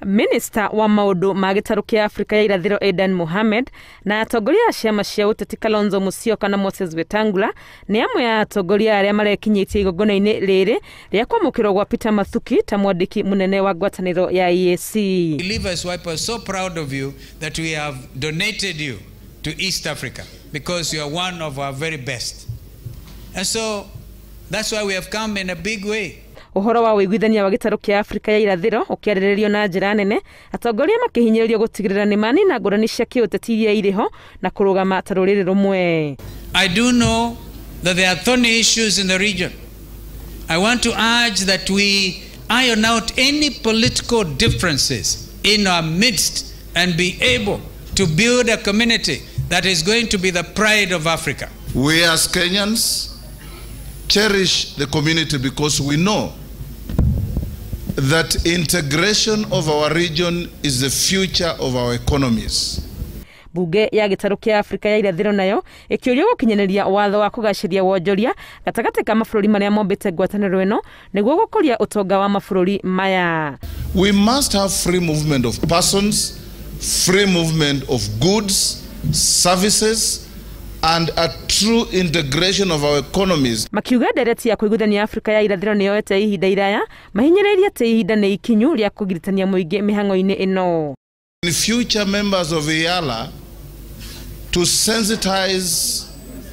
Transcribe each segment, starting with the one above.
Minister wa maundu ma gĩtarũ kĩa Afrika ya irathĩro Aden Mohamed na atongoria a ciama cia ũteti Kalonzo Musyoka na Moses Wetangula nĩ amwe ya atongoria arĩa marekinyĩtie igongona-inĩ rĩrĩ rĩa kwamũkĩrwo gwa Peter Mathuki ta mwandĩki mũnene wa ngwatanĩro ya EAC. Leaders are so proud of you that we have donated you to East Africa because you are one of our very best. And so that's why we have come in a big way. Ũhoro wa wĩiguithania wa gĩtarũ kĩa Afrika ya irathĩro ũkĩarĩrĩrio na njĩra nene, atongoria makĩhinyĩrĩrio gũtigĩrĩra nĩ manina ngũrani cia kĩũteti iria irĩho na kũrũgama ta rũrĩrĩ rũmwe. I do know that there are thorny issues in the region. I want to urge that we iron out any political differences in our midst and be able to build a community that is going to be the pride of Africa. We as Kenyans cherish the community because we know that integration of our region is the future of our economies. Bunge ya gĩtarũ kĩa Afrika ya irathĩro nayo ĩkĩũrio gũkinyanĩria watho wa kũgacĩria wonjoria gatagatĩ ka mabũrũri marĩa mombĩte ngwatanĩro ĩno nĩguo gũkũria ũtonga wa mabũrũri maya. We must have free movement of persons, free movement of goods, services, and a true integration of our economies. Makiuga ndereti ya kũiguithania Afrika ya irathĩro nĩyoete ihinda iraya mahinyĩrĩirie atĩ ihinda nĩ ikinyu rĩa kũgiritania mũingĩ mĩhang'o-inĩ ĩno. In future members of EAC to sensitize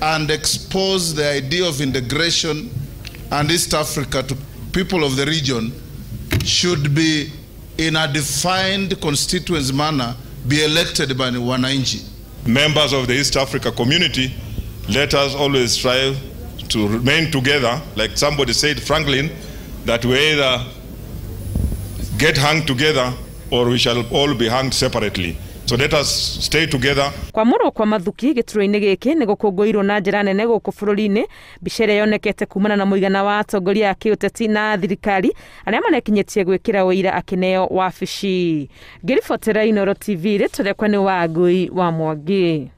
and expose the idea of integration and East Africa to people of the region should be in a defined constituency manner be elected by wananchi. Members of the East Africa community, let us always strive to remain together. Like somebody said, Franklin, that we either get hung together or we shall all be hanged separately. So let us stay together. Kwamũrwo kwa Mathuki gĩturwa-inĩ gĩkĩ nĩ gũkũngũĩirwo na njĩra nene gũkũ bũrũri-inĩ. Mbica ĩrĩa yonekete kumana na mũigana wa atongoria a kĩũteti na thirikari arĩa marekinyĩtie gwĩkĩra ũira akĩneo wabici. Ngĩribotera Inooro TV rĩtũrekwa nĩ Wangui wa Mwangi.